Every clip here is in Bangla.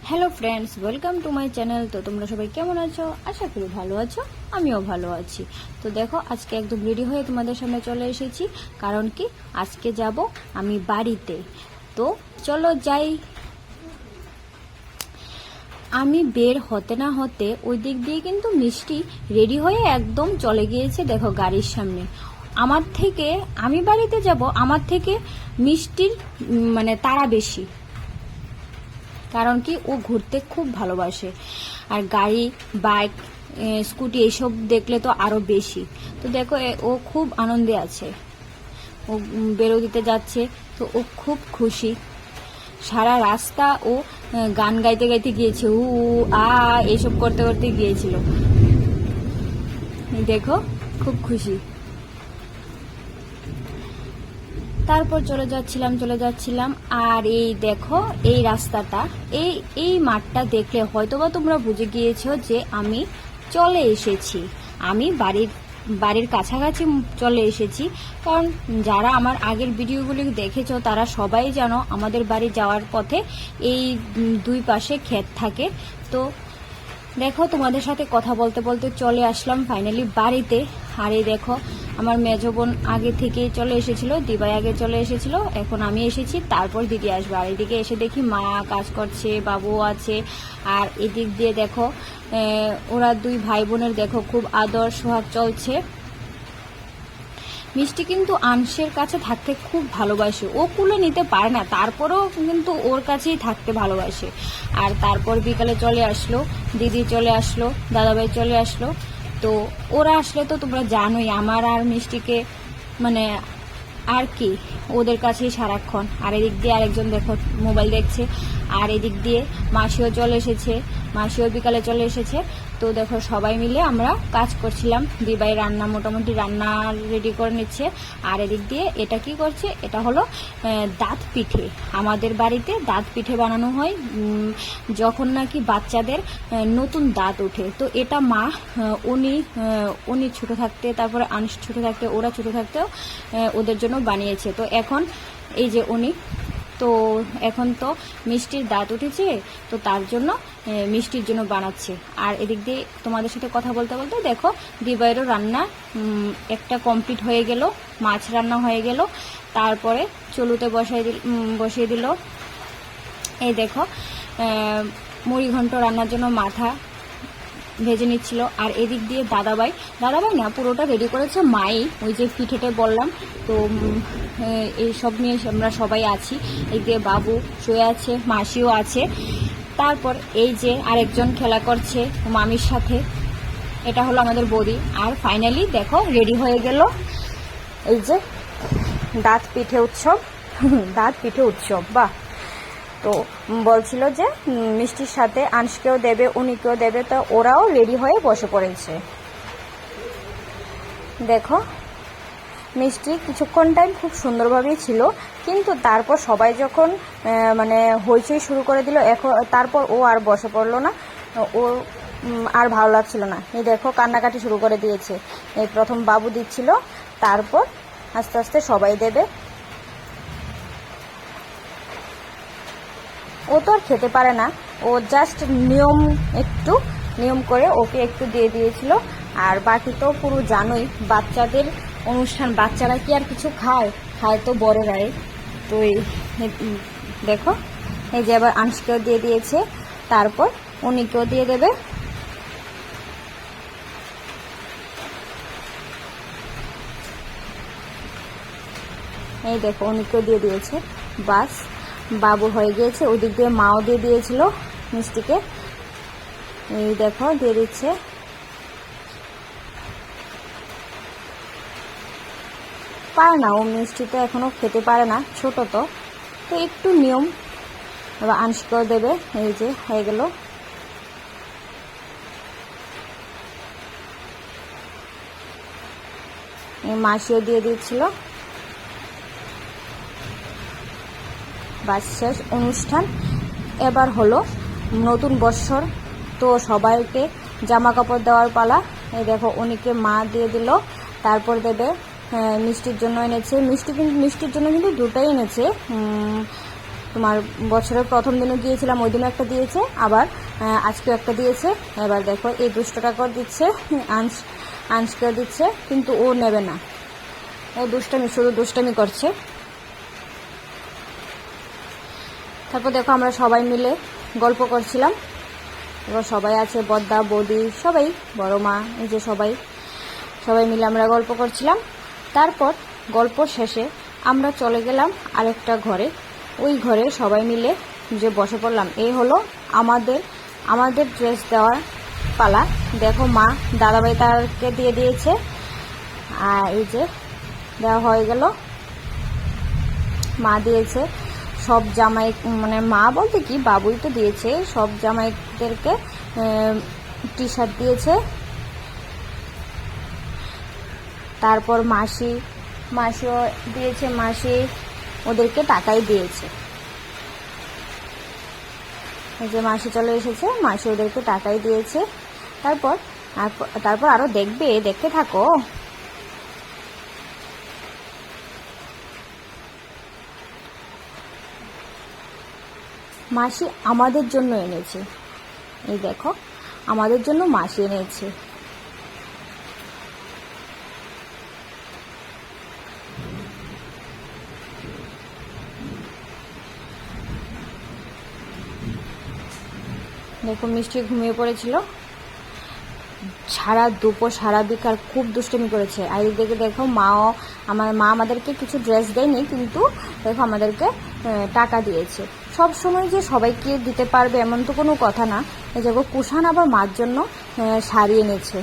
Hello friends, welcome to my channel. তো তোমরা সবাই কেমন আছো? আশা করি ভালো আছো, আমিও ভালো আছি। তো দেখো, আজকে একদম রেডি হয়ে তোমাদের সামনে চলে এসেছি। কারণ কি, আজকে যাব আমি বাড়িতে। তো চলো যাই। আমি বের হতে না হতে ওই দিক দিয়ে কিন্তু মিষ্টি রেডি হয়ে একদম চলে গিয়েছে, দেখো গাড়ির সামনে। আমার থেকে, আমি বাড়িতে যাব, আমার থেকে মিষ্টির মানে তাড়া বেশি। কারণ কি, ও ঘুরতে খুব ভালোবাসে, আর গাড়ি, বাইক, স্কুটি এইসব দেখলে তো আরো বেশি। তো দেখো, ও খুব আনন্দে আছে, ও বেরো দিতে যাচ্ছে। তো ও খুব খুশি। সারা রাস্তা ও গান গাইতে গাইতে গিয়েছে, উ উ, আ এইসব করতে করতে গিয়েছিল। দেখো, খুব খুশি। তারপর চলে যাচ্ছিলাম। আর এই দেখো, এই রাস্তাটা, এই এই মাঠটা দেখলে হয়তোবা তোমরা বুঝে গিয়েছো যে আমি চলে এসেছি, আমি বাড়ির কাছাকাছি চলে এসেছি। কারণ যারা আমার আগের ভিডিওগুলি দেখেছো তারা সবাই জানো আমাদের বাড়ি যাওয়ার পথে এই দুই পাশে ক্ষেত থাকে। তো দেখো, তোমাদের সাথে কথা বলতে বলতে চলে আসলাম ফাইনালি বাড়িতে। আর এই দেখো, আমার মেজো বোন আগে থেকে চলে এসেছিল, দিবাই আগে চলে এসেছিল, এখন আমি এসেছি, তারপর দিদি আসবে। আর এদিকে এসে দেখি মা কাজ করছে, বাবু আছে। আর এদিক দিয়ে দেখো, ওরা দুই ভাই বোনের দেখো খুব আদর সোহাগ চলছে। মিষ্টি কিন্তু আংশের কাছে থাকতে খুব ভালোবাসে, ও কুলে নিতে পারে না, তারপরেও কিন্তু ওর কাছেই থাকতে ভালোবাসে। আর তারপর বিকালে চলে আসলো, দিদি চলে আসলো, দাদাভাই চলে আসলো। তো ওরা আসলে তো তোমরা জানোই আমার আর মিষ্টিকে মানে আর কি, ওদের কাছেই সারাক্ষণ। আর এদিক দিয়ে আরেকজন দেখো মোবাইল দেখছে। আর এদিক দিয়ে মাসিও চলে এসেছে, মাসিও বিকালে চলে এসেছে। তো দেখো, সবাই মিলে আমরা কাজ করছিলাম। দিবাই মোটামুটি রান্না রেডি করে নিচ্ছে। আর এদিক দিয়ে এটা কি করছে, এটা হলো দাঁত পিঠে। আমাদের বাড়িতে দাঁত পিঠে বানানো হয় যখন নাকি বাচ্চাদের নতুন দাঁত ওঠে। তো এটা মা উনি ছোট থাকতে, তারপরে আনিস ছোট থাকতে, ওরা ছোট থাকতেও ওদের জন্য বানিয়েছে। তো এখন এই যে উনি, তো এখন তো মিষ্টির দাঁত উঠেছে, তো তার জন্য মিষ্টির জন্য বানাচ্ছে। আর এদিক দিয়ে তোমাদের সাথে কথা বলতে বলতে দেখো, দিবাইয়েরও রান্না একটা কমপ্লিট হয়ে গেল, মাছ রান্না হয়ে গেল। তারপরে চলুতে বসিয়ে দিল। এই দেখো, মুড়ি ঘন্ট রান্নার জন্য মাথা ভেজে নিচ্ছিল। আর এদিক দিয়ে দাদাভাই না, পুরোটা রেডি করেছে মাই, ওই যে পিঠেটা বললাম। তো এই সব নিয়ে আমরা সবাই আছি। এই দিয়ে বাবু শুয়ে আছে, মাসিও আছে। তারপর এই যে আরেকজন খেলা করছে মামির সাথে, এটা হলো আমাদের বৌদি। আর ফাইনালি দেখো, রেডি হয়ে গেল এই যে দাঁত পিঠে উৎসব। দাঁত পিঠে উৎসব, বাহ। তো বলছিল যে মিষ্টির সাথে আংশকেও দেবে, উনিকেও দেবে। তো ওরাও রেডি হয়ে বসে পড়েছে। দেখো, মিষ্টি কিছুক্ষণ টাইম খুব সুন্দরভাবেই ছিল, কিন্তু তারপর সবাই যখন মানে হইচই শুরু করে দিল, এখন তারপর ও আর বসে পড়লো না, ও আর ভালো লাগছিল না। এই দেখো, কান্নাকাটি শুরু করে দিয়েছে। এই প্রথম বাবু দিচ্ছিল, তারপর আস্তে আস্তে সবাই দেবে। ও তো আর খেতে পারে না, ও জাস্ট নিয়ম করে ওকে একটু দিয়ে দিয়েছিল। আর বাকি তো পুরো জানোই, বাচ্চাদের অনুষ্ঠান, বাচ্চারা কি আর কিছু খায় তো বড়রাই। তো এই দেখো, এই যে আবার আংশকেও দিয়ে দিয়েছে, তারপর উনিকেও দিয়ে দেবে। এই দেখো, উনিকেও দিয়ে দিয়েছে, বাস বাবু হয়ে গিয়েছে। ওদিক দিয়ে মাও দিয়ে দিয়েছিল মিষ্টিকে, এই দেখো দিয়ে দিচ্ছে। পারে না, ও মিষ্টি তো এখনো খেতে পারে না, ছোট তো একটু নিয়ম। এবার আংশকেও দেবে, এই যে হয়ে গেল। মাসিও দিয়ে দিচ্ছিল। বাস শেষ অনুষ্ঠান। এবার হলো নতুন বৎসর, তো সবাইকে জামা কাপড় দেওয়ার পালা। এই দেখো, উনিকে মা দিয়ে দিল, তারপর দেবে মিষ্টির জন্য এনেছে। মিষ্টির জন্য কিন্তু দুটোই এনেছে, তোমার বছরের প্রথম দিনও গিয়েছিলাম, ওই দিনও একটা দিয়েছে, আবার আজকেও একটা দিয়েছে। এবার দেখো এই 200 টাকাও দিচ্ছে, আংশকেও দিচ্ছে, কিন্তু ও নেবে না, ও শুধু দুষ্টামি করছে। তারপর দেখো আমরা সবাই মিলে গল্প করছিলাম। এবার সবাই আছে, বদ্দা, বৌদি, সবাই, বড় মা, এই যে সবাই মিলে আমরা গল্প করছিলাম। তারপর গল্প শেষে আমরা চলে গেলাম আরেকটা ঘরে। ওই ঘরে সবাই মিলে যে বসে পড়লাম। এই হলো আমাদের ড্রেস দেওয়ার পালা। দেখো মা দাদাভাই তারকে দিয়ে দিয়েছে, আর এই যে দেওয়া হয়ে গেল, মা দিয়েছে সব জামাই, মানে মা বলতে কি বাবুই তো দিয়েছে, সব জামাইদেরকে টি-শার্ট দিয়েছে। তারপর মাসিও দিয়েছে, মাসি ওদেরকে টাকাই দিয়েছে। এই যে মাসি চলে এসেছে, মাসি ওদেরকে টাকাই দিয়েছে। তারপর আরো দেখতে থাকো। মাসি আমাদের জন্য এনেছে, এই দেখো আমাদের জন্য মাসি এনেছে। দেখো মিষ্টি ঘুমিয়ে পড়েছিল, সারা দুপুর সারা বিকাল খুব দুষ্টুমি করেছে। আর এদিকে দেখো মা আমাদেরকে কিছু ড্রেস দেয়নি, কিন্তু দেখো আমাদেরকে টাকা দিয়েছে। সব সময় যে সবাইকে দিতে পারবে এমন তো কোনো কথা না। এই দেখো কুষাণ আবার মার জন্য শাড়ি এনেছে,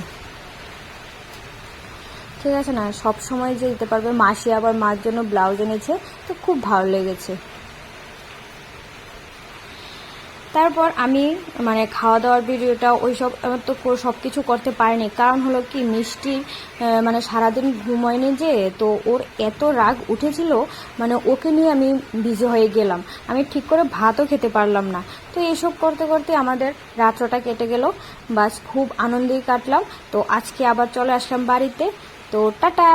ঠিক আছে না, সব সময় যে দিতে পারবে। মাসি আবার মার জন্য ব্লাউজ এনেছে, তো খুব ভালো লেগেছে। তারপর আমি মানে খাওয়া দাওয়ার ভিডিওটা ওইসব তো সব কিছু করতে পারিনি, কারণ হলো কি মিষ্টির মানে সারাদিন ঘুমোয়নি যে, তো ওর এত রাগ উঠেছিল, মানে ওকে নিয়ে আমি বিজি হয়ে গেলাম, আমি ঠিক করে ভাতও খেতে পারলাম না। তো এইসব করতে করতে আমাদের রাত্রটা কেটে গেল, বাস খুব আনন্দেই কাটলাম। তো আজকে আবার চলে আসলাম বাড়িতে। তো টাটা।